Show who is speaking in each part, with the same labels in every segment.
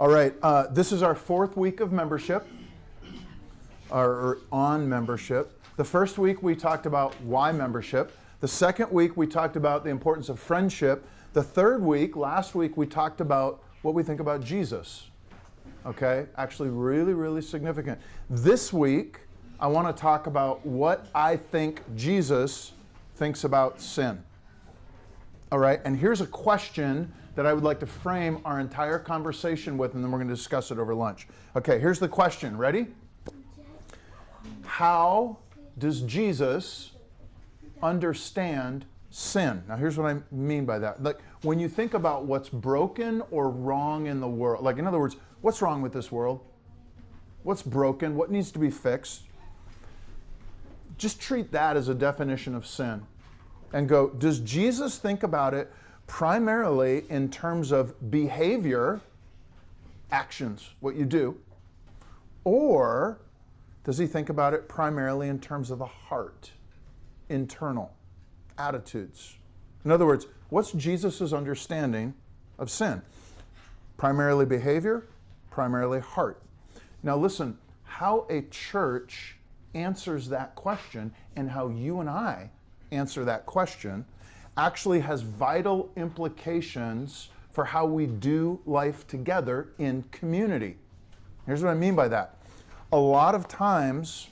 Speaker 1: All right, this is our fourth week of membership, or on membership. The first week we talked about why membership. The second week we talked about the importance of friendship. The third week, last week, we talked about what we think about Jesus. Okay, actually really, really significant. This week, I want to talk about what I think Jesus thinks about sin. All right, and here's a question that I would like to frame our entire conversation with, and then we're going to discuss it over lunch. Okay, here's the question. Ready? How does Jesus understand sin? Now, here's what I mean by that. Like, when you think about what's broken or wrong in the world, like, in other words, what's wrong with this world? What's broken? What needs to be fixed? Just treat that as a definition of sin and go, does Jesus think about it primarily in terms of behavior, actions, what you do, or does he think about it primarily in terms of the heart, internal attitudes? In other words, what's Jesus' understanding of sin? Primarily behavior, primarily heart. Now listen, how a church answers that question and how you and I answer that question actually has vital implications for how we do life together in community. Here's what I mean by that. A lot of times,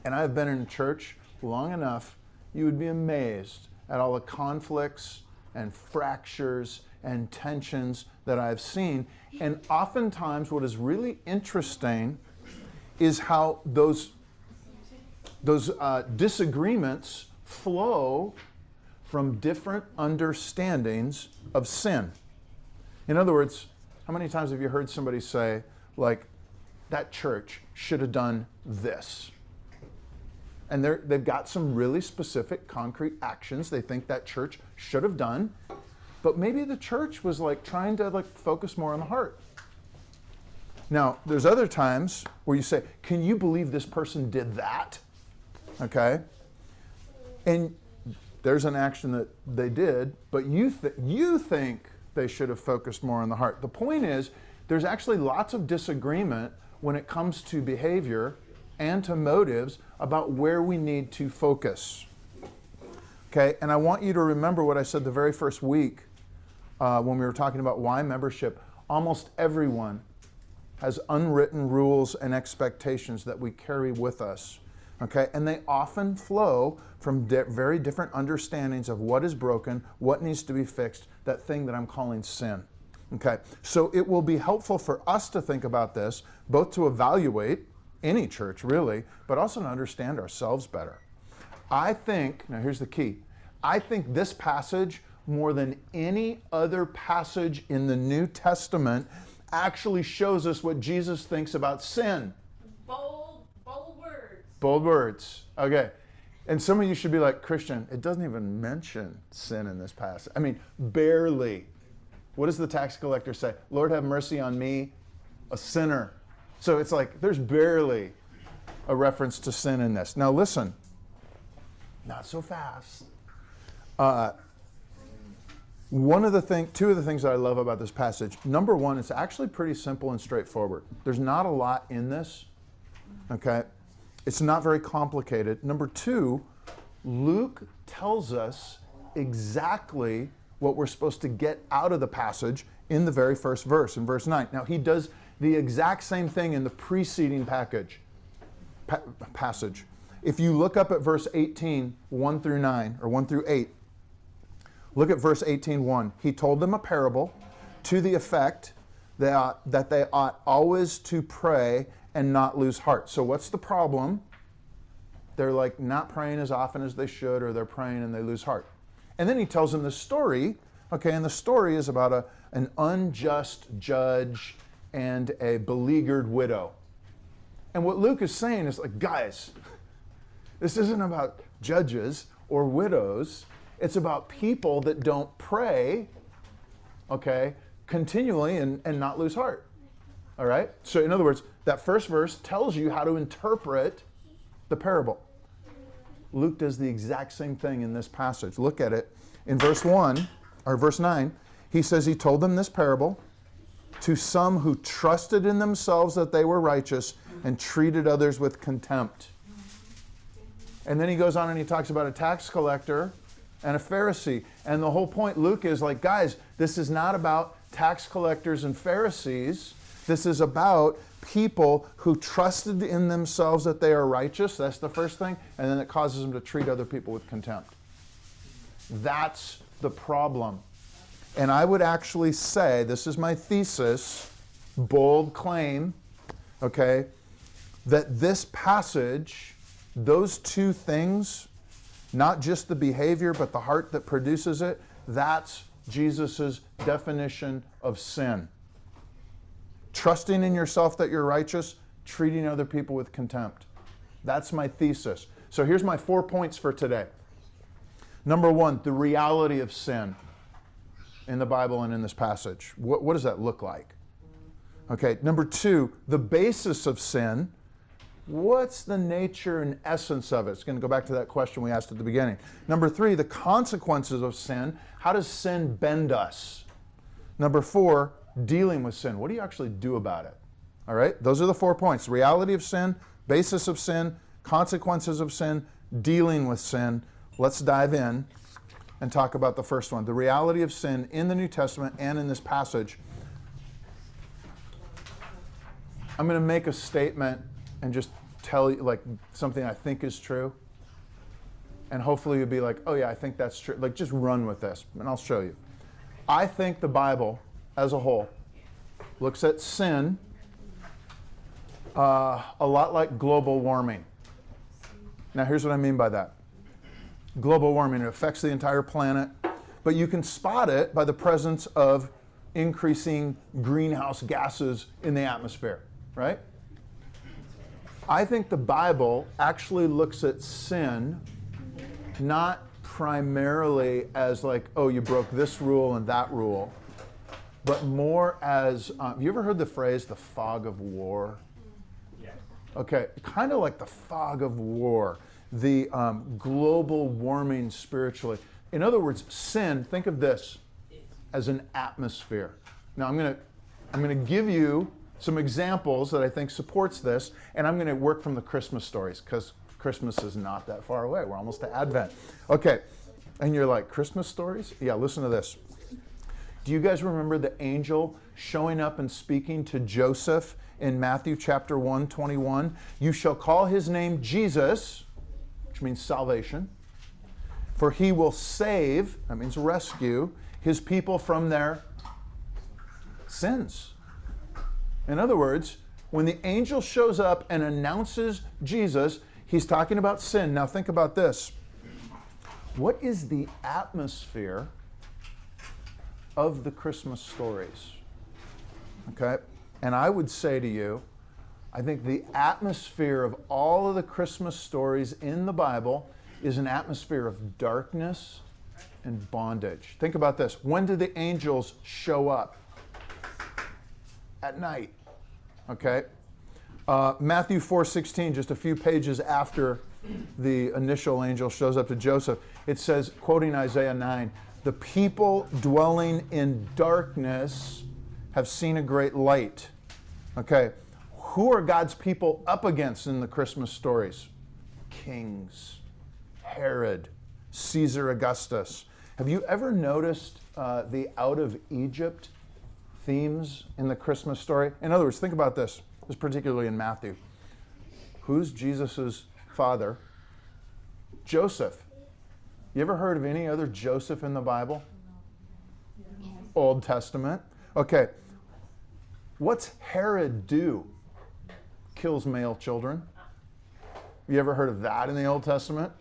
Speaker 1: and I've been in church long enough, you would be amazed at all the conflicts and fractures and tensions that I've seen. And oftentimes what is really interesting is how those disagreements flow from different understandings of sin. In other words, how many times have you heard somebody say, like, that church should have done this? And they've got some really specific, concrete actions they think that church should have done, but maybe the church was like trying to like focus more on the heart. Now, there's other times where you say, can you believe this person did that? Okay? And there's an action that they did, but you think they should have focused more on the heart. The point is, there's actually lots of disagreement when it comes to behavior and to motives about where we need to focus. Okay, and I want you to remember what I said the very first week when we were talking about why membership. Almost everyone has unwritten rules and expectations that we carry with us. Okay, and they often flow from very different understandings of what is broken, what needs to be fixed, that thing that I'm calling sin. Okay, so it will be helpful for us to think about this, both to evaluate any church really, but also to understand ourselves better. I think, now here's the key, I think this passage, more than any other passage in the New Testament, actually shows us what Jesus thinks about sin. Bold words. Okay. And some of you should be like, Christian, it doesn't even mention sin in this passage. I mean, barely. What does the tax collector say? Lord, have mercy on me, a sinner. So it's like, there's barely a reference to sin in this. Now listen, not so fast. Two of the things that I love about this passage, number one, it's actually pretty simple and straightforward. There's not a lot in this, okay? It's not very complicated. Number two, Luke tells us exactly what we're supposed to get out of the passage in the very first verse, in verse 9. Now, he does the exact same thing in the preceding passage. If you look up at verse 18, 1 through 9, or 1 through 8, look at verse 18:1. He told them a parable to the effect that they ought always to pray and not lose heart. So what's the problem? They're like not praying as often as they should, or they're praying and they lose heart. And then he tells them the story, okay, and the story is about an unjust judge and a beleaguered widow. And what Luke is saying is like, guys, this isn't about judges or widows. It's about people that don't pray, okay, continually and not lose heart. All right? So in other words, that first verse tells you how to interpret the parable. Luke does the exact same thing in this passage. Look at it. In verse 1, or verse 9, he says he told them this parable to some who trusted in themselves that they were righteous and treated others with contempt. And then he goes on and he talks about a tax collector and a Pharisee. And the whole point, Luke, is like, guys, this is not about tax collectors and Pharisees. This is about people who trusted in themselves that they are righteous. That's the first thing. And then it causes them to treat other people with contempt. That's the problem. And I would actually say, this is my thesis, bold claim, okay, that this passage, those two things, not just the behavior, but the heart that produces it, that's Jesus' definition of sin. Trusting in yourself that you're righteous, treating other people with contempt. That's my thesis. So here's my 4 points for today. Number one, the reality of sin in the Bible and in this passage. What does that look like? Okay, number two, the basis of sin. What's the nature and essence of it? It's going to go back to that question we asked at the beginning. Number three, the consequences of sin. How does sin bend us? Number four, dealing with sin. What do you actually do about it? All right, those are the 4 points. Reality of sin, basis of sin, consequences of sin, dealing with sin. Let's dive in and talk about the first one. The reality of sin in the New Testament and in this passage. I'm going to make a statement and just tell you like something I think is true. And hopefully you'll be like, oh yeah, I think that's true. Like just run with this and I'll show you. I think the Bible as a whole looks at sin a lot like global warming. Now here's what I mean by that. Global warming, it affects the entire planet, but you can spot it by the presence of increasing greenhouse gases in the atmosphere, right? I think the Bible actually looks at sin not primarily as like, oh, you broke this rule and that rule, but more as, have you ever heard the phrase, the fog of war? Yes. Okay, kind of like the fog of war, the global warming spiritually. In other words, sin, think of this as an atmosphere. Now I'm going to give you some examples that I think supports this, and I'm going to work from the Christmas stories because Christmas is not that far away. We're almost to Advent. Okay, and you're like, Christmas stories? Yeah, listen to this. Do you guys remember the angel showing up and speaking to Joseph in Matthew chapter 1:21? You shall call his name Jesus, which means salvation, for he will save, that means rescue, his people from their sins. In other words, when the angel shows up and announces Jesus, he's talking about sin. Now think about this. What is the atmosphere of the Christmas stories? Okay? And I would say to you, I think the atmosphere of all of the Christmas stories in the Bible is an atmosphere of darkness and bondage. Think about this. When do the angels show up? At night. Okay? Matthew 4:16, just a few pages after the initial angel shows up to Joseph, it says, quoting Isaiah 9, the people dwelling in darkness have seen a great light. Okay, who are God's people up against in the Christmas stories? Kings, Herod, Caesar Augustus. Have you ever noticed the out of Egypt themes in the Christmas story? In other words, think about this. This is particularly in Matthew. Who's Jesus's father? Joseph. You ever heard of any other Joseph in the Bible? Old Testament. Okay. What's Herod do? Kills male children. You ever heard of that in the Old Testament?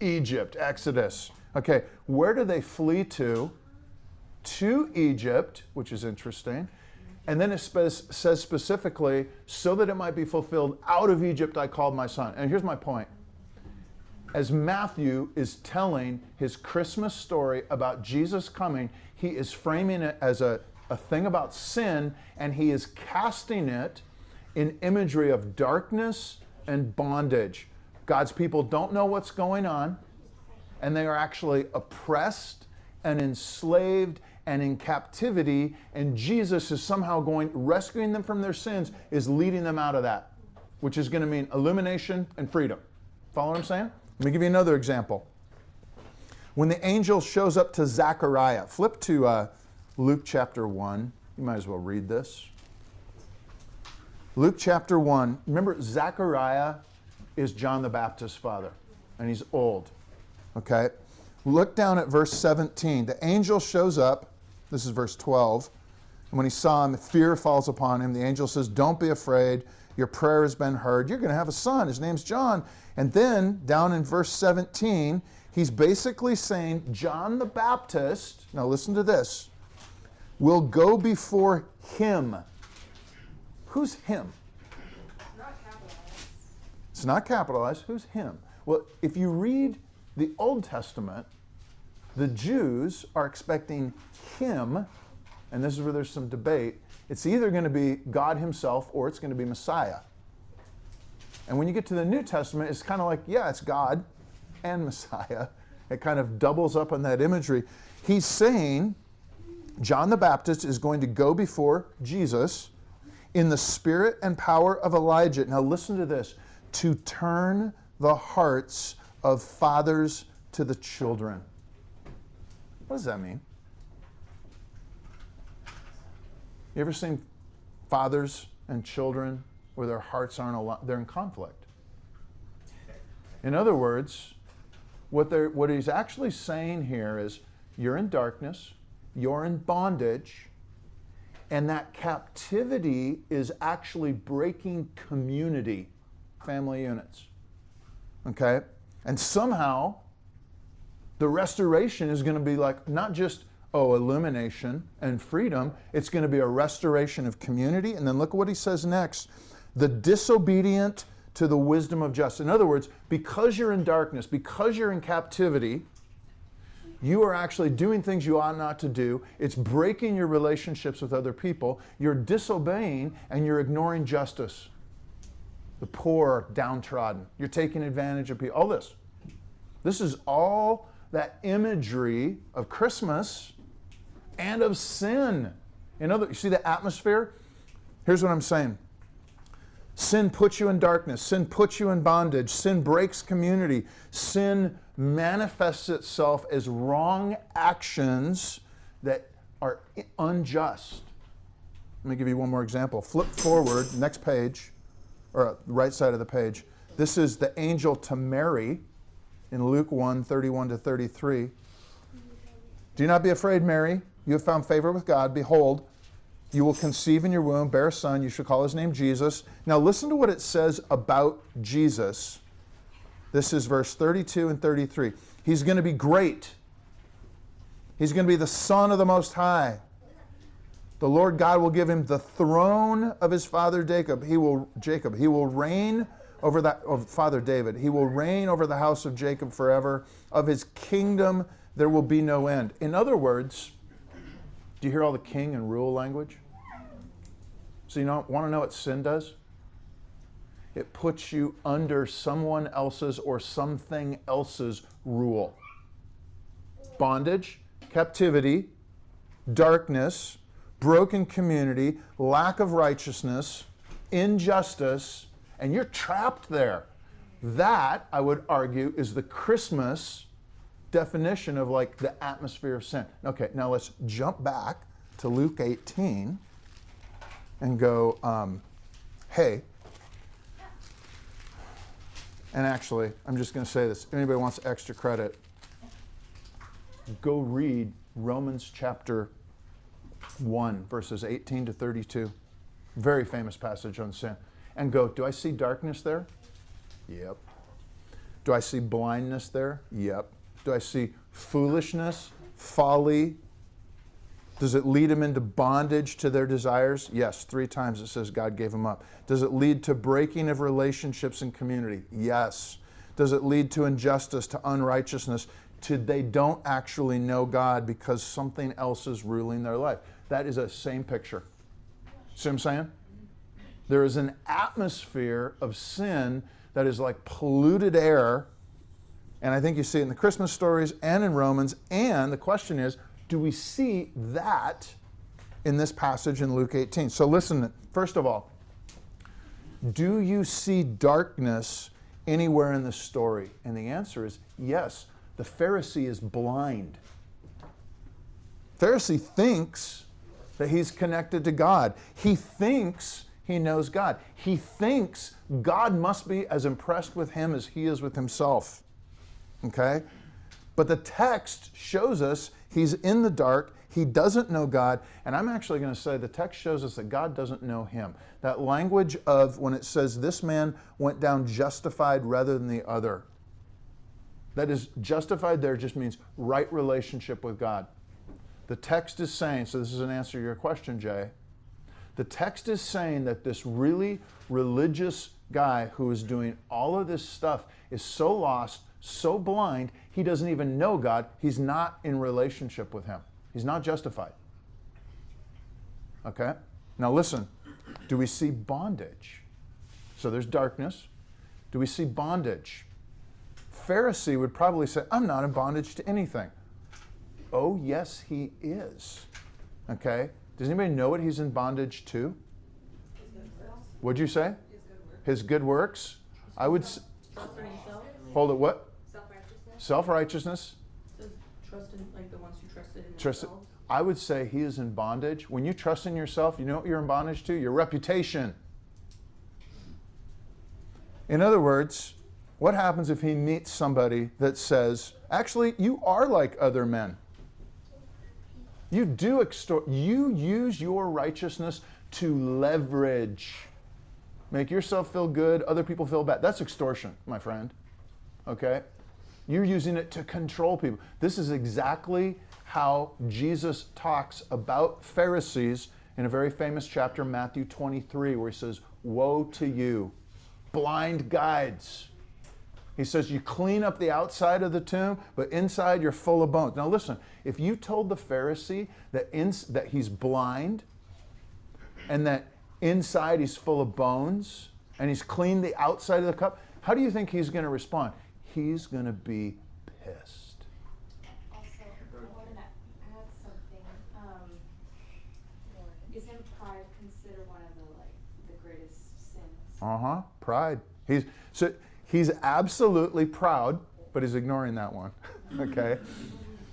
Speaker 1: Egypt, Exodus. Okay, where do they flee to? To Egypt, which is interesting. And then it says specifically, so that it might be fulfilled, out of Egypt I called my son. And here's my point. As Matthew is telling his Christmas story about Jesus coming, he is framing it as a thing about sin, and he is casting it in imagery of darkness and bondage. God's people don't know what's going on, and they are actually oppressed and enslaved and in captivity, and Jesus is somehow rescuing them from their sins, is leading them out of that, which is going to mean illumination and freedom. Follow what I'm saying? Let me give you another example. When the angel shows up to Zechariah, flip to Luke chapter 1. You might as well read this. Luke chapter 1. Remember, Zechariah is John the Baptist's father, and he's old. Okay? Look down at verse 17. The angel shows up. This is verse 12. And when he saw him, fear falls upon him. The angel says, don't be afraid. Your prayer has been heard. You're going to have a son. His name's John. And then, down in verse 17, he's basically saying John the Baptist, now listen to this, will go before him. Who's him? It's not capitalized. Who's him? Well, if you read the Old Testament, the Jews are expecting him, and this is where there's some debate, it's either going to be God himself or it's going to be Messiah. And when you get to the New Testament, it's kind of like, yeah, it's God and Messiah. It kind of doubles up on that imagery. He's saying John the Baptist is going to go before Jesus in the spirit and power of Elijah. Now listen to this. To turn the hearts of fathers to the children. What does that mean? You ever seen fathers and children where their hearts aren't aligned? They're in conflict. In other words, what he's actually saying here is you're in darkness, you're in bondage, and that captivity is actually breaking community, family units. Okay? And somehow the restoration is going to be like not just, illumination and freedom. It's going to be a restoration of community. And then look at what he says next. The disobedient to the wisdom of justice. In other words, because you're in darkness, because you're in captivity, you are actually doing things you ought not to do. It's breaking your relationships with other people. You're disobeying and you're ignoring justice. The poor, downtrodden. You're taking advantage of people. All this. This is all that imagery of Christmas and of sin. You see the atmosphere? Here's what I'm saying. Sin puts you in darkness. Sin puts you in bondage. Sin breaks community. Sin manifests itself as wrong actions that are unjust. Let me give you one more example. Flip forward, next page, or right side of the page. This is the angel to Mary in Luke 1, 31 to 33. Do not be afraid, Mary. You have found favor with God. Behold, you will conceive in your womb, bear a son. You shall call his name Jesus. Now listen to what it says about Jesus. This is verse 32 and 33. He's going to be great. He's going to be the Son of the Most High. The Lord God will give him the throne of his father Jacob. He will reign over that of Father David. He will reign over the house of Jacob forever. Of his kingdom there will be no end. In other words, do you hear all the king and rule language? So want to know what sin does? It puts you under someone else's or something else's rule. Bondage, captivity, darkness, broken community, lack of righteousness, injustice, and you're trapped there. That, I would argue, is the Christmas definition of like the atmosphere of sin. Okay, now let's jump back to Luke 18 and go, hey, and actually, I'm just going to say this. If anybody wants extra credit, go read Romans chapter 1, verses 18 to 32. Very famous passage on sin. And go, do I see darkness there? Yep. Do I see blindness there? Yep. Do I see foolishness, folly? Does it lead them into bondage to their desires? Yes, 3 times it says God gave them up. Does it lead to breaking of relationships and community? Yes. Does it lead to injustice, to unrighteousness, to they don't actually know God because something else is ruling their life? That is a same picture. See what I'm saying? There is an atmosphere of sin that is like polluted air, and I think you see it in the Christmas stories and in Romans, and the question is, Do we see that in this passage in Luke 18? So listen, first of all, do you see darkness anywhere in the story? And the answer is yes. The Pharisee is blind. Pharisee thinks that he's connected to God. He thinks he knows God. He thinks God must be as impressed with him as he is with himself. Okay? But the text shows us he's in the dark. He doesn't know God. And I'm actually going to say the text shows us that God doesn't know him. That language of when it says this man went down justified rather than the other. That is, justified there just means right relationship with God. The text is saying, so this is an answer to your question, Jay. The text is saying that this really religious guy who is doing all of this stuff is so lost, so blind, he doesn't even know God. He's not in relationship with him. He's not justified. Okay? Now listen, do we see bondage? So there's darkness. Do we see bondage? Pharisee would probably say, I'm not in bondage to anything. Oh, yes, he is. Okay? Does anybody know what he's in bondage to? What'd you say? His good works. I would hold it, what?
Speaker 2: Self-righteousness.
Speaker 1: Self-righteousness.
Speaker 2: Trust in, like the ones who trusted in themselves.
Speaker 1: I would say he is in bondage. When you trust in yourself, you know what you're in bondage to? Your reputation. In other words, what happens if he meets somebody that says, actually, you are like other men? You do extort. You use your righteousness to leverage. Make yourself feel good, other people feel bad. That's extortion, my friend. Okay? You're using it to control people. This is exactly how Jesus talks about Pharisees in a very famous chapter, Matthew 23, where he says, woe to you, blind guides. He says, you clean up the outside of the tomb, but inside you're full of bones. Now listen, if you told the Pharisee that he's blind and that inside he's full of bones and he's cleaned the outside of the cup, how do you think he's going to respond? He's going to be pissed.
Speaker 3: Also, I wanted to add something. Isn't pride considered one of the greatest sins?
Speaker 1: Pride. He's absolutely proud, but he's ignoring that one. Okay?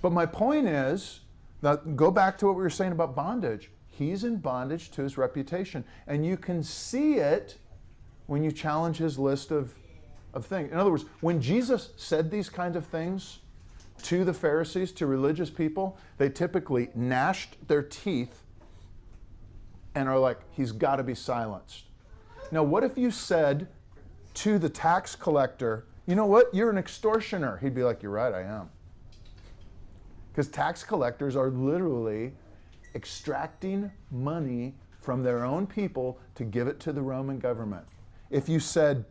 Speaker 1: But my point is, now go back to what we were saying about bondage. He's in bondage to his reputation. And you can see it when you challenge his list of things. In other words, when Jesus said these kinds of things to the Pharisees, to religious people, they typically gnashed their teeth and are like, he's got to be silenced. Now, what if you said to the tax collector, you know what, you're an extortioner? He'd be like, you're right, I am. Because tax collectors are literally extracting money from their own people to give it to the Roman government. If you said,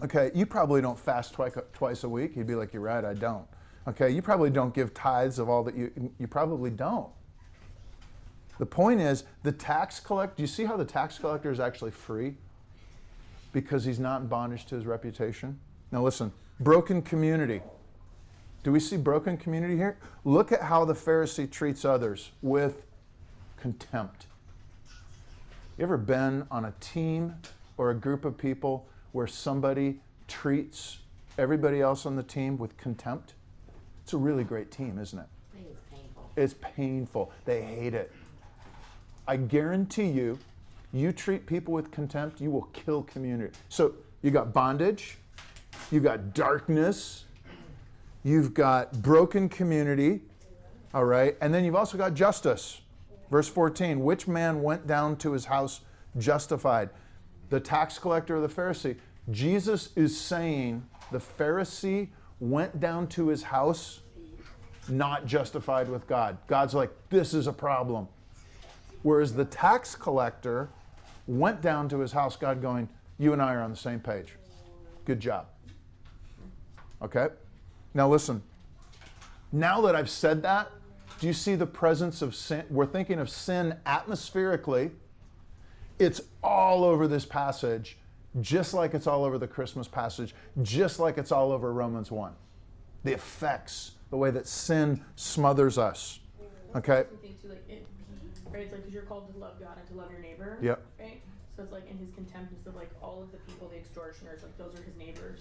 Speaker 1: okay, you probably don't fast twice a week, he'd be like, you're right, I don't. Okay, you probably don't give tithes of all that you probably don't. The point is, the tax collector, do you see how the tax collector is actually free? Because he's not in bondage to his reputation. Now listen, broken community. Do we see broken community here? Look at how the Pharisee treats others with contempt. You ever been on a team or a group of people where somebody treats everybody else on the team with contempt? It's a really great team, isn't it?
Speaker 2: I think it's painful.
Speaker 1: It's painful. They hate it. I guarantee you, you treat people with contempt, you will kill community. So you got bondage, you got darkness, you've got broken community, all right? And then you've also got justice. Verse 14, which man went down to his house justified? The tax collector or the Pharisee? Jesus is saying the Pharisee went down to his house not justified with God. God's like, this is a problem. Whereas the tax collector went down to his house, God going, you and I are on the same page. Good job. Okay? Now listen. Now that I've said that, do you see the presence of sin? We're thinking of sin atmospherically. It's all over this passage, just like it's all over the Christmas passage, just like it's all over Romans 1. The effects, the way that sin smothers us. Okay.
Speaker 2: Makes me think too, like, right? It's like, because you're called to love God and to love your neighbor.
Speaker 1: Yep.
Speaker 2: Right? So it's like in his contempt, it's like all of the people, the extortioners, like those are his neighbors.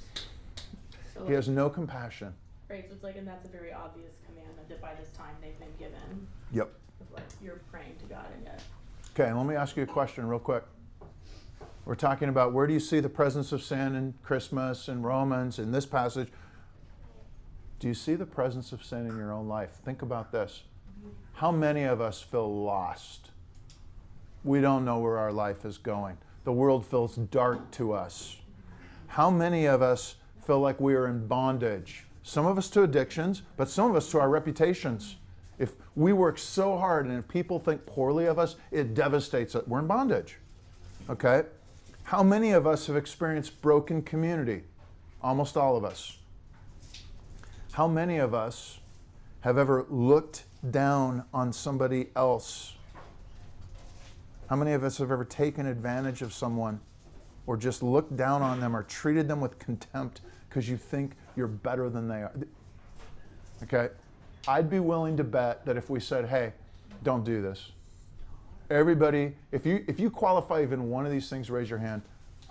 Speaker 2: So,
Speaker 1: He has no compassion.
Speaker 2: right, so it's like, and that's a very obvious commandment that by this time they've been given.
Speaker 1: Yep.
Speaker 2: Of like, you're praying to God and yet.
Speaker 1: Okay, let me ask you a question real quick. We're talking about where do you see the presence of sin in Christmas and Romans in this passage? Do you see the presence of sin in your own life? Think about this. How many of us feel lost? We don't know where our life is going. The world feels dark to us. How many of us feel like we are in bondage? Some of us to addictions, but some of us to our reputations. If we work so hard and if people think poorly of us, it devastates us. We're in bondage. Okay? How many of us have experienced broken community? Almost all of us. How many of us have ever looked down on somebody else? How many of us have ever taken advantage of someone or just looked down on them or treated them with contempt because you think you're better than they are? Okay? I'd be willing to bet that if we said, hey, don't do this. Everybody, if you qualify even one of these things, raise your hand.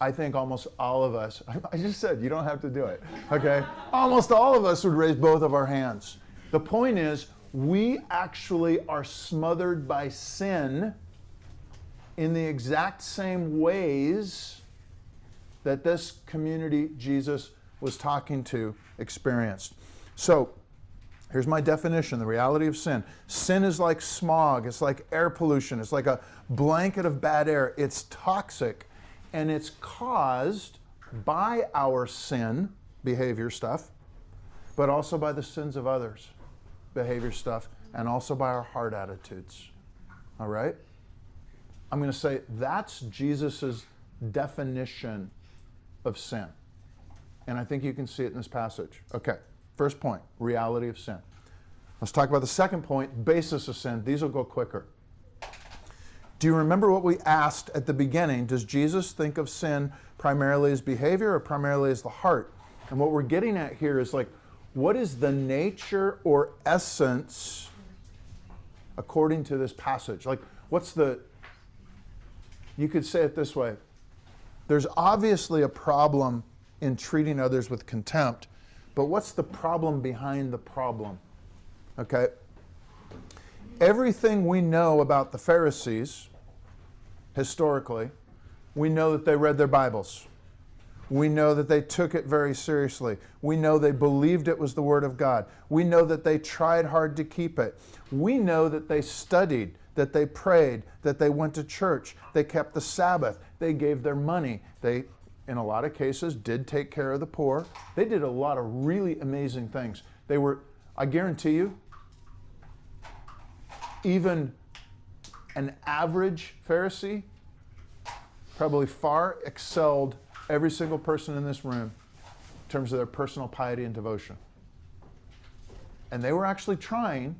Speaker 1: I think almost all of us, I just said you don't have to do it, okay? Almost all of us would raise both of our hands. The point is, we actually are smothered by sin in the exact same ways that this community Jesus was talking to experienced. So, here's my definition, the reality of sin. Sin is like smog, it's like air pollution, it's like a blanket of bad air. It's toxic, and it's caused by our sin, behavior stuff, but also by the sins of others, behavior stuff, and also by our heart attitudes. All right? I'm going to say that's Jesus' definition of sin. And I think you can see it in this passage. Okay, first point, reality of sin. Let's talk about the second point, basis of sin. These will go quicker. Do you remember what we asked at the beginning? Does Jesus think of sin primarily as behavior or primarily as the heart? And what we're getting at here is like, what is the nature or essence according to this passage? Like, you could say it this way. There's obviously a problem in treating others with contempt, but what's the problem behind the problem? Okay? Everything we know about the Pharisees, historically, we know that they read their Bibles. We know that they took it very seriously. We know they believed it was the Word of God. We know that they tried hard to keep it. We know that they studied, that they prayed, that they went to church, they kept the Sabbath, they gave their money. They, in a lot of cases, did take care of the poor. They did a lot of really amazing things. They were, I guarantee you, even an average Pharisee probably far excelled every single person in this room in terms of their personal piety and devotion. And they were actually trying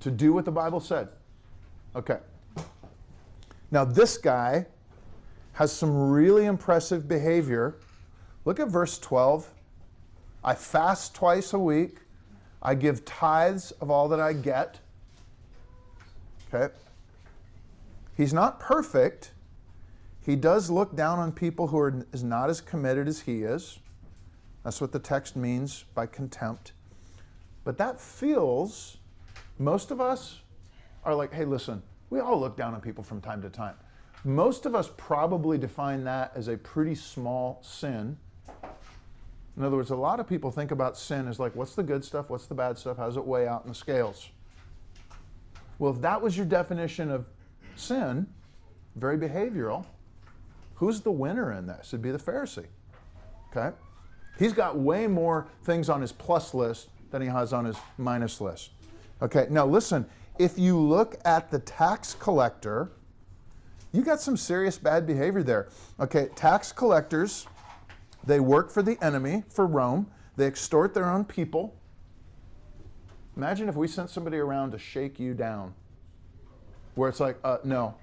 Speaker 1: to do what the Bible said. Okay. Now this guy has some really impressive behavior. Look at verse 12. I fast twice a week. I give tithes of all that I get. Okay. He's not perfect. He does look down on people who are not as committed as he is. That's what the text means by contempt. But that feels, most of us are like, hey, listen, we all look down on people from time to time. Most of us probably define that as a pretty small sin. In other words, a lot of people think about sin as like, what's the good stuff? What's the bad stuff? How does it weigh out in the scales? Well, if that was your definition of sin, very behavioral, who's the winner in this? It'd be the Pharisee. Okay? He's got way more things on his plus list than he has on his minus list. Okay, now listen, if you look at the tax collector, you got some serious bad behavior there. Okay, tax collectors, they work for the enemy, for Rome. They extort their own people. Imagine if we sent somebody around to shake you down, where it's like, no,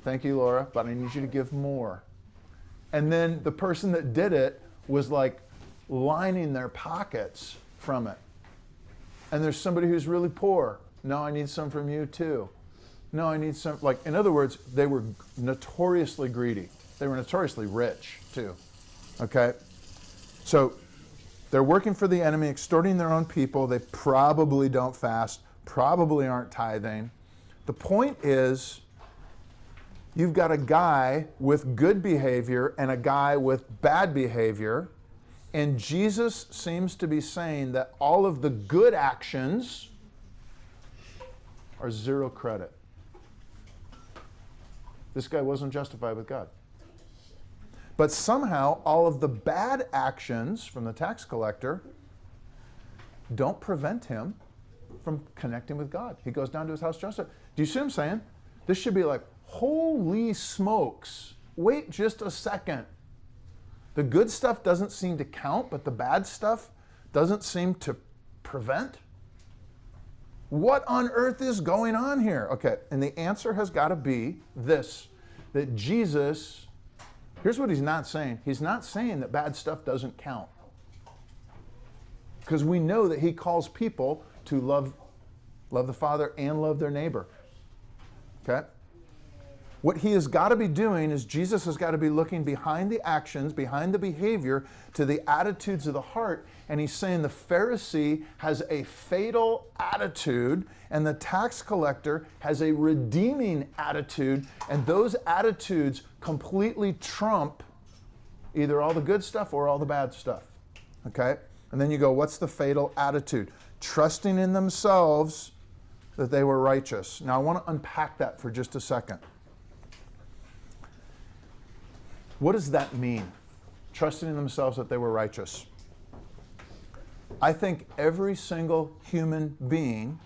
Speaker 1: thank you, Laura, but I need you to give more. And then the person that did it was like lining their pockets from it. And there's somebody who's really poor No, I need some from you too. No, I need some. Like, in other words, they were notoriously greedy. They were notoriously rich too. Okay? So they're working for the enemy, extorting their own people. They probably don't fast, probably aren't tithing. The point is, you've got a guy with good behavior and a guy with bad behavior, and Jesus seems to be saying that all of the good actions are zero credit. This guy wasn't justified with God. But somehow all of the bad actions from the tax collector don't prevent him from connecting with God. He goes down to his house justified. Do you see what I'm saying? This should be like, holy smokes, wait just a second. The good stuff doesn't seem to count, but the bad stuff doesn't seem to prevent? What on earth is going on here? Okay, and the answer has got to be this, that Jesus, here's what he's not saying. He's not saying that bad stuff doesn't count. Because we know that he calls people to love the Father and love their neighbor. Okay? What he has got to be doing is Jesus has got to be looking behind the actions, behind the behavior, to the attitudes of the heart. And he's saying the Pharisee has a fatal attitude and the tax collector has a redeeming attitude. And those attitudes completely trump either all the good stuff or all the bad stuff. Okay? And then you go, what's the fatal attitude? Trusting in themselves that they were righteous. Now I want to unpack that for just a second. What does that mean? Trusting in themselves that they were righteous. I think every single human being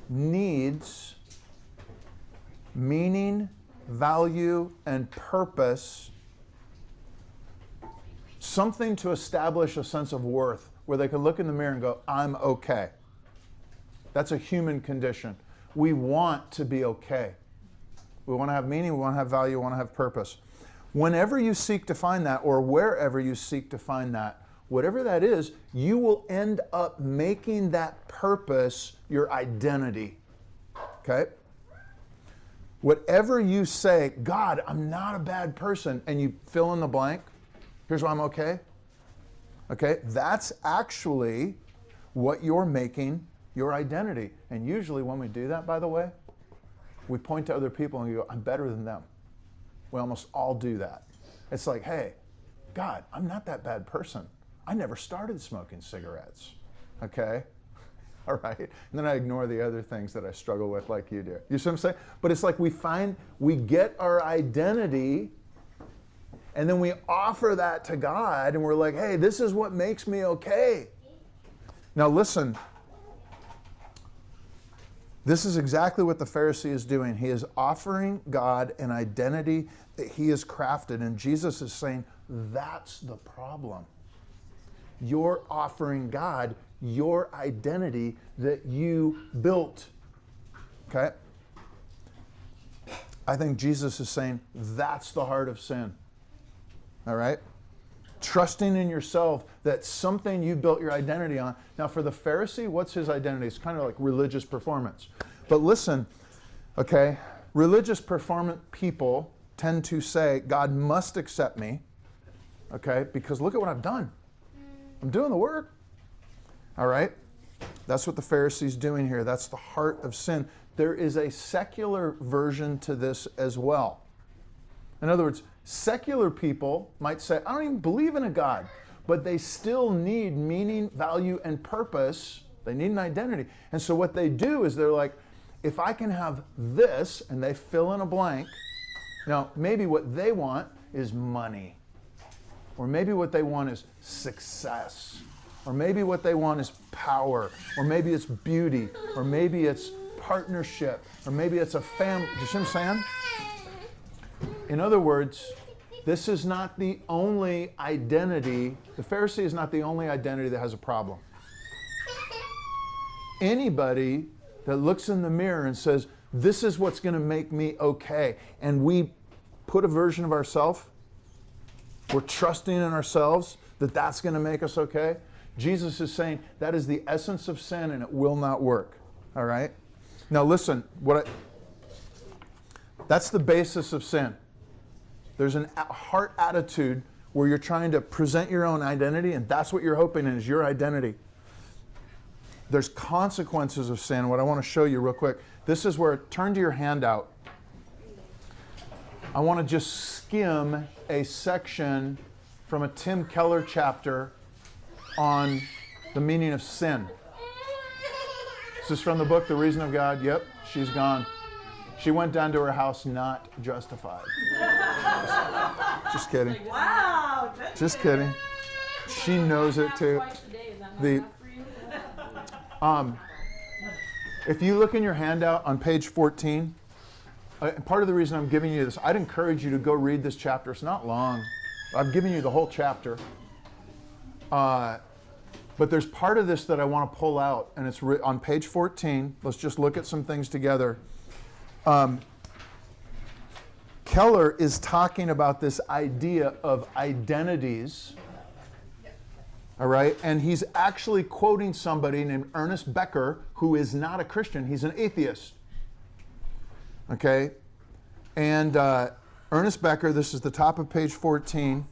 Speaker 1: needs meaning, value, and purpose, something to establish a sense of worth where they can look in the mirror and go, I'm okay. That's a human condition. We want to be okay. We want to have meaning, we want to have value, we want to have purpose. Whenever you seek to find that, or wherever you seek to find that, whatever that is, you will end up making that purpose your identity. Okay? Whatever you say, God, I'm not a bad person, and you fill in the blank, here's why I'm okay. Okay? That's actually what you're making your identity. And usually when we do that, by the way, we point to other people and you go, I'm better than them. We almost all do that. It's like, hey, God, I'm not that bad person. I never started smoking cigarettes. Okay? All right? And then I ignore the other things that I struggle with like you do. You see what I'm saying? But it's like we get our identity and then we offer that to God and we're like, hey, this is what makes me okay. Now listen, this is exactly what the Pharisee is doing. He is offering God an identity that he has crafted. And Jesus is saying, that's the problem. You're offering God your identity that you built. Okay? I think Jesus is saying, that's the heart of sin. All right? Trusting in yourself that something you built your identity on. Now for the Pharisee, what's his identity? It's kind of like religious performance. But listen, okay, religious performant people tend to say, God must accept me, okay, because look at what I've done. I'm doing the work. All right? That's what the Pharisee's doing here. That's the heart of sin. There is a secular version to this as well. In other words, secular people might say, I don't even believe in a God, but they still need meaning, value, and purpose. They need an identity. And so what they do is they're like, if I can have this, and they fill in a blank, now maybe what they want is money. Or maybe what they want is success. Or maybe what they want is power. Or maybe it's beauty. Or maybe it's partnership. Or maybe it's a family. Do you see what I'm saying? In other words, this is not the only identity. The Pharisee is not the only identity that has a problem. Anybody that looks in the mirror and says, this is what's going to make me okay, and we put a version of ourselves, we're trusting in ourselves that that's going to make us okay. Jesus is saying that is the essence of sin and it will not work. All right? Now listen, that's the basis of sin. There's a heart attitude where you're trying to present your own identity, and that's what you're hoping is your identity. There's consequences of sin. What I want to show you real quick. This is where, turn to your handout. I want to just skim a section from a Tim Keller chapter on the meaning of sin. This is from the book, The Reason of God. Yep, she's gone. She went down to her house not justified. Just kidding.
Speaker 2: Wow.
Speaker 1: Just kidding. She knows it too.
Speaker 2: Twice a day, is that not
Speaker 1: The-
Speaker 2: enough for you?
Speaker 1: If you look in your handout on page 14, part of the reason I'm giving you this, I'd encourage you to go read this chapter. It's not long. I've given you the whole chapter. But there's part of this that I want to pull out, and it's on page 14. Let's just look at some things together. Keller is talking about this idea of identities. All right, and he's actually quoting somebody named Ernest Becker, who is not a Christian. He's an atheist. Okay, and Ernest Becker, this is the top of page 14,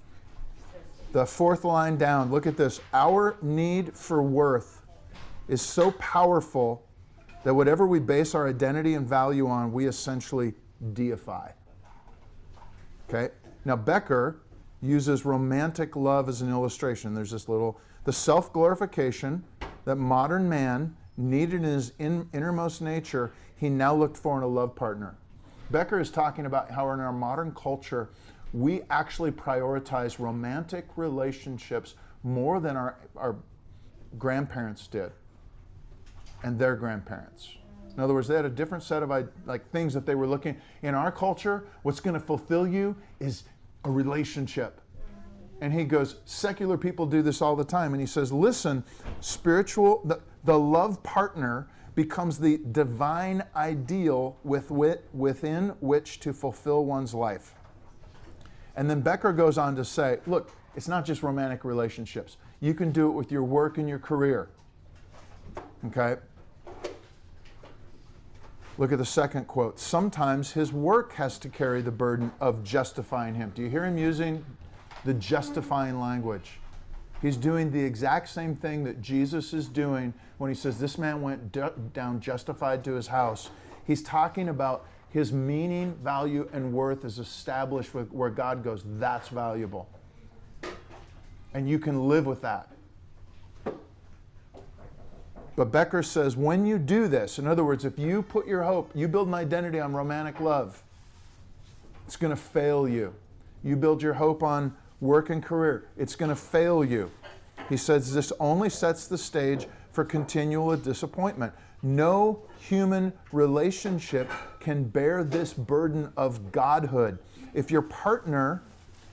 Speaker 1: the fourth line down. Look at this. Our need for worth is so powerful that whatever we base our identity and value on, we essentially deify. Okay, now Becker uses romantic love as an illustration. There's this the self-glorification that modern man needed in his innermost nature, he now looked for in a love partner. Becker is talking about how in our modern culture, we actually prioritize romantic relationships more than our grandparents did and their grandparents. In other words, they had a different set of things that they were looking. In our culture, what's going to fulfill you is a relationship. And he goes, secular people do this all the time. And he says, listen, the love partner becomes the divine ideal within which to fulfill one's life. And then Becker goes on to say, look, it's not just romantic relationships. You can do it with your work and your career. Okay? Look at the second quote. Sometimes his work has to carry the burden of justifying him. Do you hear him using the justifying language? He's doing the exact same thing that Jesus is doing when he says this man went down justified to his house. He's talking about his meaning, value, and worth is established where God goes, that's valuable. And you can live with that. But Becker says when you do this, in other words, if you put your hope, you build an identity on romantic love, it's going to fail you. You build your hope on work and career, it's going to fail you. He says this only sets the stage for continual disappointment. No human relationship can bear this burden of godhood. If your partner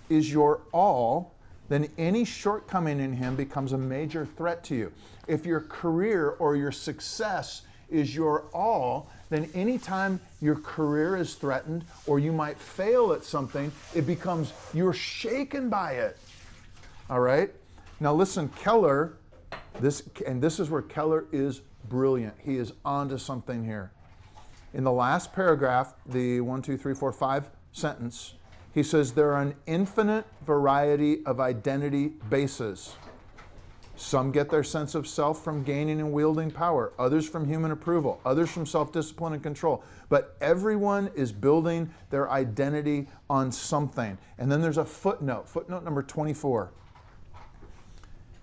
Speaker 1: is your all, then any shortcoming in him becomes a major threat to you. If your career or your success is your all, then anytime your career is threatened or you might fail at something, it becomes, you're shaken by it. All right? Now listen, Keller, this is where Keller is brilliant. He is onto something here. In the last paragraph, the 5 sentence, he says there are an infinite variety of identity bases. Some get their sense of self from gaining and wielding power, others from human approval, others from self-discipline and control. But everyone is building their identity on something. And then there's a footnote number 24.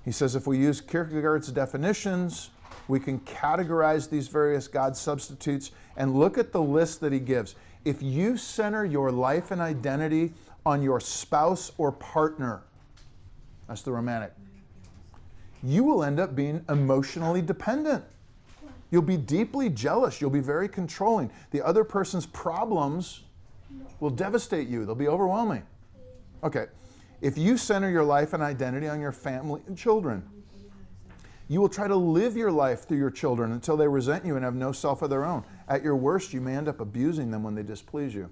Speaker 1: He says if we use Kierkegaard's definitions, we can categorize these various God substitutes and look at the list that he gives. If you center your life and identity on your spouse or partner, that's the romantic, you will end up being emotionally dependent. You'll be deeply jealous. You'll be very controlling. The other person's problems will devastate you. They'll be overwhelming. Okay, if you center your life and identity on your family and children, you will try to live your life through your children until they resent you and have no self of their own. At your worst, you may end up abusing them when they displease you.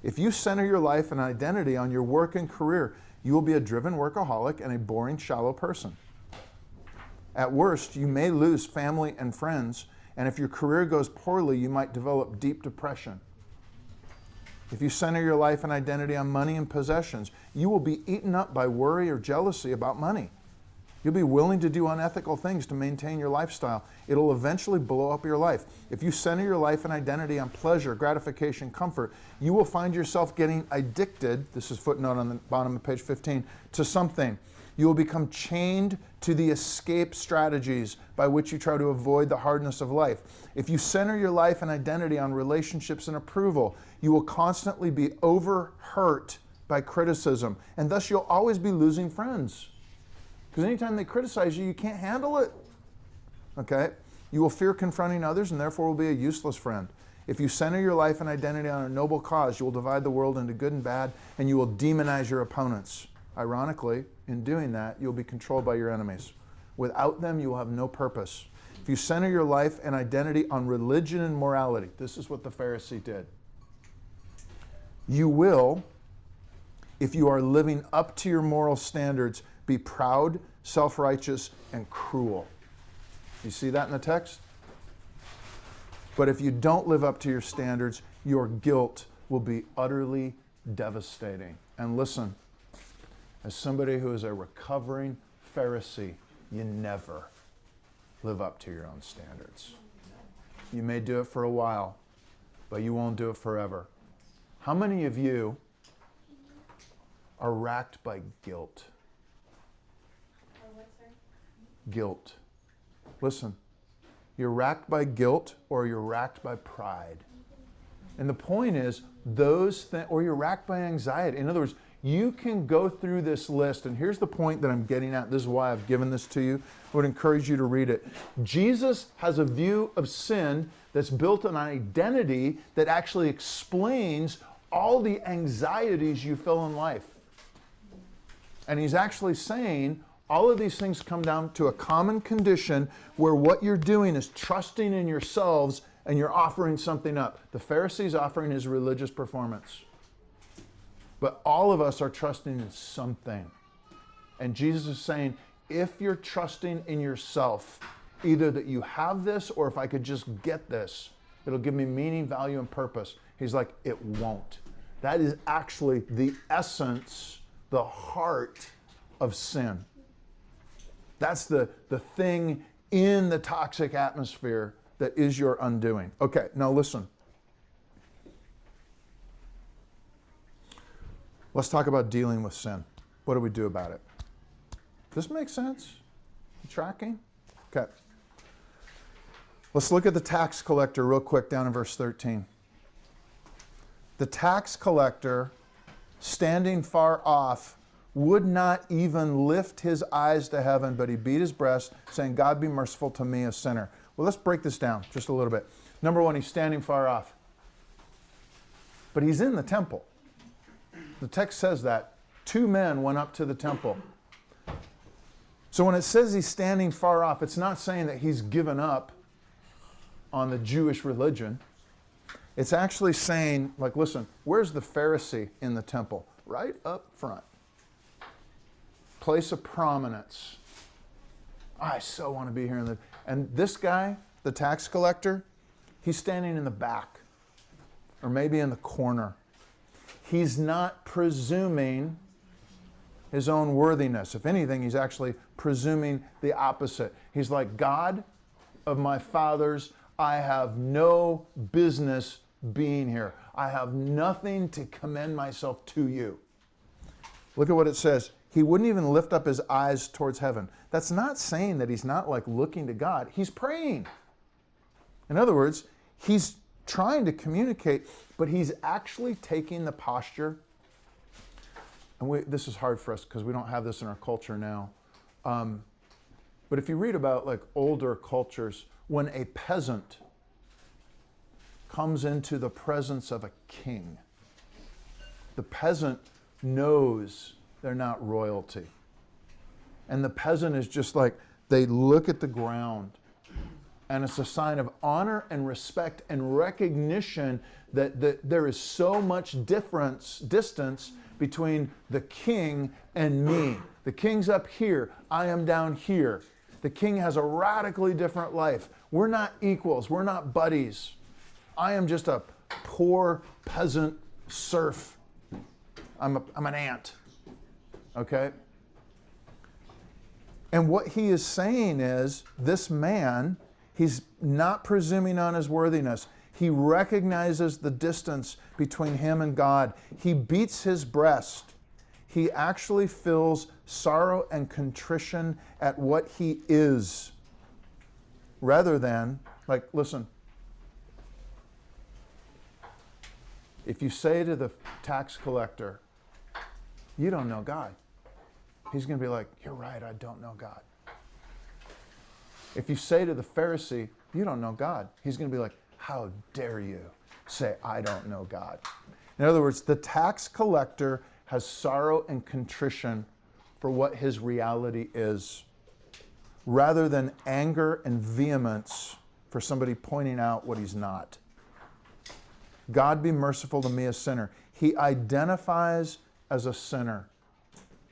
Speaker 1: If you center your life and identity on your work and career, you will be a driven workaholic and a boring, shallow person. At worst, you may lose family and friends, And if your career goes poorly, you might develop deep depression. If you center your life and identity on money and possessions, you will be eaten up by worry or jealousy about money. You'll be willing to do unethical things to maintain your lifestyle. It'll eventually blow up your life. If you center your life and identity on pleasure, gratification, comfort, you will find yourself getting addicted, this is footnote on the bottom of page 15, to something. You will become chained to the escape strategies by which you try to avoid the hardness of life. If you center your life and identity on relationships and approval, you will constantly be overhurt by criticism, and thus you'll always be losing friends. Because anytime they criticize you, you can't handle it. Okay? You will fear confronting others and therefore will be a useless friend. If you center your life and identity on a noble cause, you will divide the world into good and bad, and you will demonize your opponents. Ironically, in doing that, you'll be controlled by your enemies. Without them, you will have no purpose. If you center your life and identity on religion and morality, this is what the Pharisee did. You will, if you are living up to your moral standards, be proud, self-righteous, and cruel. You see that in the text? But if you don't live up to your standards, your guilt will be utterly devastating. And listen, as somebody who is a recovering Pharisee, you never live up to your own standards. You may do it for a while, but you won't do it forever. How many of you are racked by guilt? Guilt. Listen, you're racked by guilt or you're racked by pride. And the point is, those things, or you're racked by anxiety. In other words, you can go through this list, and here's the point that I'm getting at. This is why I've given this to you. I would encourage you to read it. Jesus has a view of sin that's built on an identity that actually explains all the anxieties you feel in life. And he's actually saying all of these things come down to a common condition where what you're doing is trusting in yourselves and you're offering something up. The Pharisee's offering his religious performance. But all of us are trusting in something. And Jesus is saying, if you're trusting in yourself, either that you have this or if I could just get this, it'll give me meaning, value, and purpose. He's like, it won't. That is actually the essence, the heart of sin. That's the thing in the toxic atmosphere that is your undoing. Okay, now listen. Let's talk about dealing with sin. What do we do about it? Does this make sense? You tracking? Okay. Let's look at the tax collector real quick down in verse 13. The tax collector, standing far off, would not even lift his eyes to heaven, but he beat his breast, saying, God be merciful to me, a sinner. Well, let's break this down just a little bit. Number one, he's standing far off. But he's in the temple. The text says that. 2 men went up to the temple. So when it says he's standing far off, it's not saying that he's given up on the Jewish religion. It's actually saying, like, listen, where's the Pharisee in the temple? Right up front. Place of prominence. I so want to be here. And this guy, the tax collector, he's standing in the back or maybe in the corner. He's not presuming his own worthiness. If anything, he's actually presuming the opposite. He's like, God of my fathers, I have no business being here. I have nothing to commend myself to you. Look at what it says. He wouldn't even lift up his eyes towards heaven. That's not saying that he's not like looking to God. He's praying. In other words, he's trying to communicate, but he's actually taking the posture. And this is hard for us because we don't have this in our culture now. But if you read about like older cultures, when a peasant comes into the presence of a king, the peasant knows they're not royalty. And the peasant is just like, they look at the ground. And it's a sign of honor and respect and recognition that there is so much distance between the king and me. The king's up here, I am down here. The king has a radically different life. We're not equals. We're not buddies. I am just a poor peasant serf. I'm an ant. Okay? And what he is saying is, this man, he's not presuming on his worthiness. He recognizes the distance between him and God. He beats his breast. He actually feels sorrow and contrition at what he is, rather than, like, listen, if you say to the tax collector, you don't know God, he's going to be like, you're right, I don't know God. If you say to the Pharisee, you don't know God, he's going to be like, how dare you say, I don't know God. In other words, the tax collector has sorrow and contrition for what his reality is, rather than anger and vehemence for somebody pointing out what he's not. God be merciful to me, a sinner. He identifies as a sinner,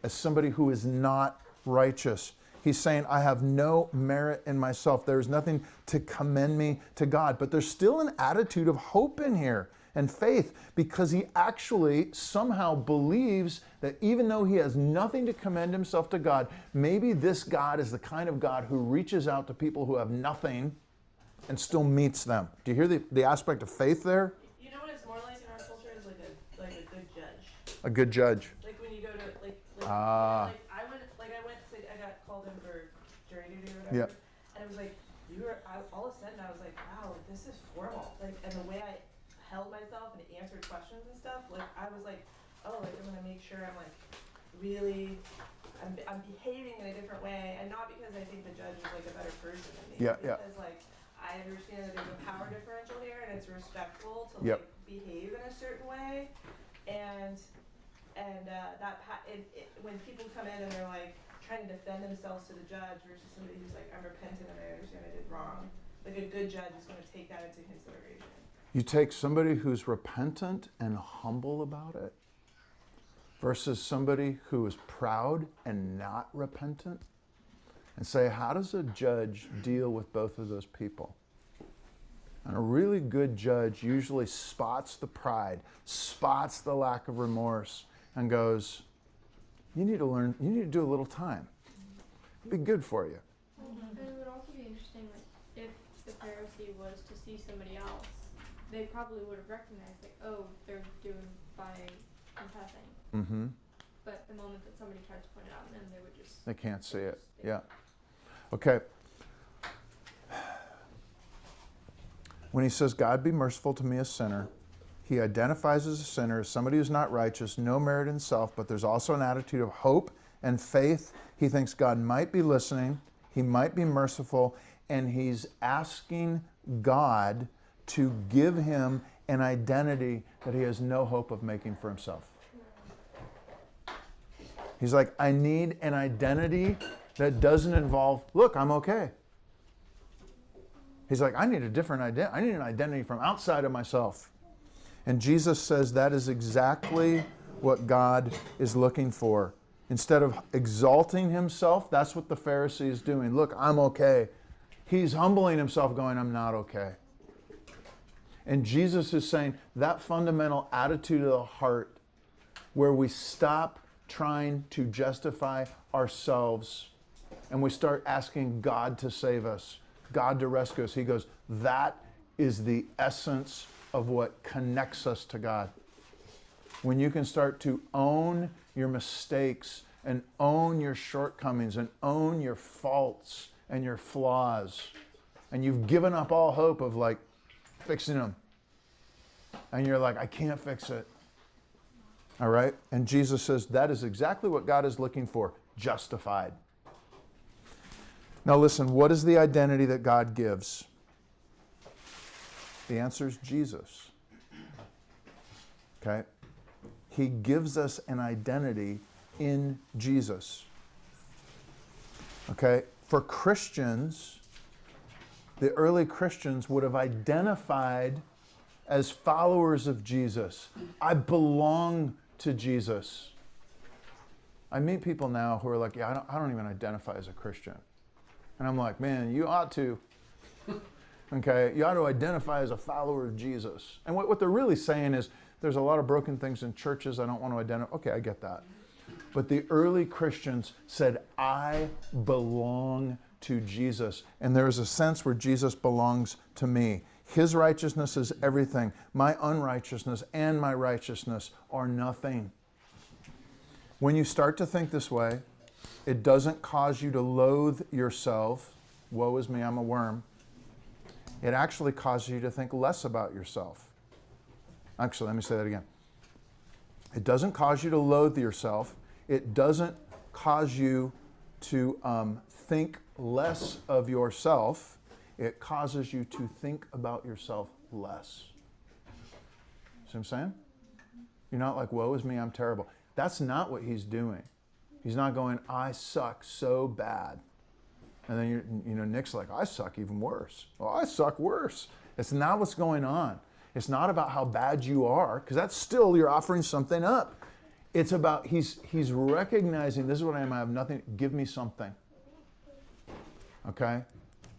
Speaker 1: as somebody who is not righteous. He's saying, I have no merit in myself. There is nothing to commend me to God. But there's still an attitude of hope in here and faith, because he actually somehow believes that even though he has nothing to commend himself to God, maybe this God is the kind of God who reaches out to people who have nothing and still meets them. Do you hear the aspect of faith there?
Speaker 2: You know what it's more like in our culture is like a good judge.
Speaker 1: A good judge.
Speaker 2: Like when you go to like
Speaker 1: Ah.
Speaker 2: like I got called in for jury duty or whatever.
Speaker 1: Yeah.
Speaker 2: And it was like all of a sudden I was like, wow, this is formal. Like, and the way I held myself and answered questions and stuff, like I was like, oh, like I'm gonna make sure I'm like really I'm behaving in a different way, and not because I think the judge is like a better person than me.
Speaker 1: Yeah,
Speaker 2: because
Speaker 1: yeah.
Speaker 2: like I understand that there's a power differential here, and it's respectful to
Speaker 1: Yep.
Speaker 2: like behave in a certain way, and when people come in and they're like trying to defend themselves to the judge versus somebody who's like, I'm repentant and I understand I did wrong, like a good judge is going to take that into consideration.
Speaker 1: You take somebody who's repentant and humble about it versus somebody who is proud and not repentant, and say, how does a judge deal with both of those people? And a really good judge usually spots the pride, spots the lack of remorse, and goes, you need to do a little time. It'd be good for you.
Speaker 4: And it would also be interesting, like, if the Pharisee was to see somebody else, they probably would have recognized, like, oh, they're doing by confessing.
Speaker 1: Mm-hmm.
Speaker 4: But the moment that somebody tries to point it out on them, they would just...
Speaker 1: They can't see it. Yeah. Okay. When he says, God be merciful to me, a sinner, he identifies as a sinner, as somebody who's not righteous, no merit in self, but there's also an attitude of hope and faith. He thinks God might be listening, he might be merciful, and he's asking God to give him an identity that he has no hope of making for himself. He's like, I need an identity that doesn't involve, look, I'm okay. He's like, I need a different identity. I need an identity from outside of myself. And Jesus says that is exactly what God is looking for. Instead of exalting himself, that's what the Pharisee is doing. Look, I'm okay. He's humbling himself, going, I'm not okay. And Jesus is saying that fundamental attitude of the heart, where we stop trying to justify ourselves and we start asking God to save us, God to rescue us. He goes, that is the essence of what connects us to God. When you can start to own your mistakes and own your shortcomings and own your faults and your flaws, and you've given up all hope of like fixing them, and you're like, I can't fix it. All right? And Jesus says that is exactly what God is looking for, justified. Now listen, what is the identity that God gives? The answer is Jesus. Okay? He gives us an identity in Jesus. Okay? For Christians, the early Christians would have identified as followers of Jesus. I belong to Jesus. I meet people now who are like, yeah, I don't even identify as a Christian. And I'm like, man, you ought to. Okay, you ought to identify as a follower of Jesus. And what they're really saying is, there's a lot of broken things in churches. I don't want to identify. Okay, I get that. But the early Christians said, I belong to Jesus. And there is a sense where Jesus belongs to me. His righteousness is everything. My unrighteousness and my righteousness are nothing. When you start to think this way, it doesn't cause you to loathe yourself. Woe is me, I'm a worm. It actually causes you to think less about yourself. Actually, let me say that again. It doesn't cause you to loathe yourself. It doesn't cause you to think less of yourself. It causes you to think about yourself less. See what I'm saying? You're not like, woe is me, I'm terrible. That's not what he's doing. He's not going, I suck so bad. And then Nick's like, I suck even worse. Well, I suck worse. It's not what's going on. It's not about how bad you are, because that's still, you're offering something up. It's about, he's recognizing, this is what I am, I have nothing, give me something. Okay?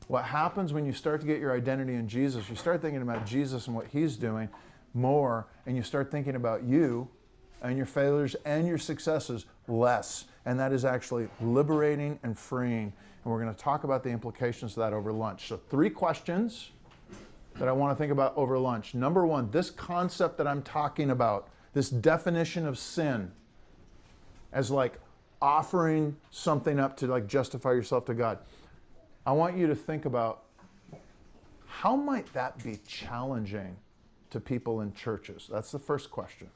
Speaker 1: What happens when you start to get your identity in Jesus, you start thinking about Jesus and what he's doing more, and you start thinking about you and your failures and your successes less. And that is actually liberating and freeing. And we're going to talk about the implications of that over lunch. So 3 questions that I want to think about over lunch. Number 1, this concept that I'm talking about, this definition of sin as like offering something up to like justify yourself to God. I want you to think about, how might that be challenging to people in churches? That's the first question.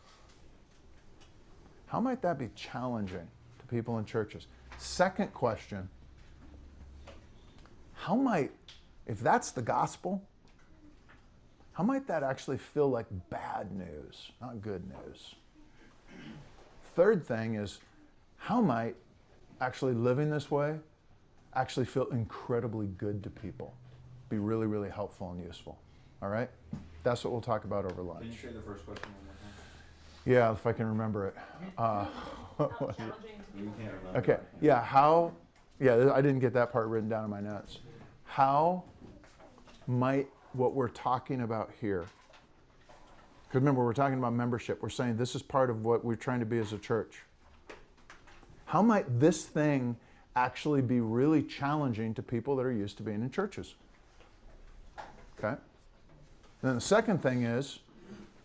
Speaker 1: How might that be challenging to people in churches? Second question, how might, if that's the gospel, how might that actually feel like bad news, not good news? Third thing is, how might actually living this way actually feel incredibly good to people? Be really, really helpful and useful. All right? That's what we'll talk about over lunch.
Speaker 5: Can you share the first question one more time?
Speaker 1: Yeah, if I can remember it.
Speaker 2: How challenging to
Speaker 5: You
Speaker 2: people.
Speaker 5: can't remember.
Speaker 1: Okay, yeah, I didn't get that part written down in my notes. How might what we're talking about here, because remember, we're talking about membership. We're saying this is part of what we're trying to be as a church. How might this thing actually be really challenging to people that are used to being in churches? Okay? Then the second thing is,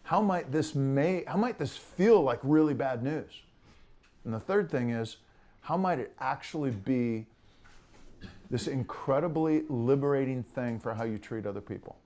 Speaker 1: how might this feel like really bad news? And the third thing is, how might it actually be this incredibly liberating thing for how you treat other people?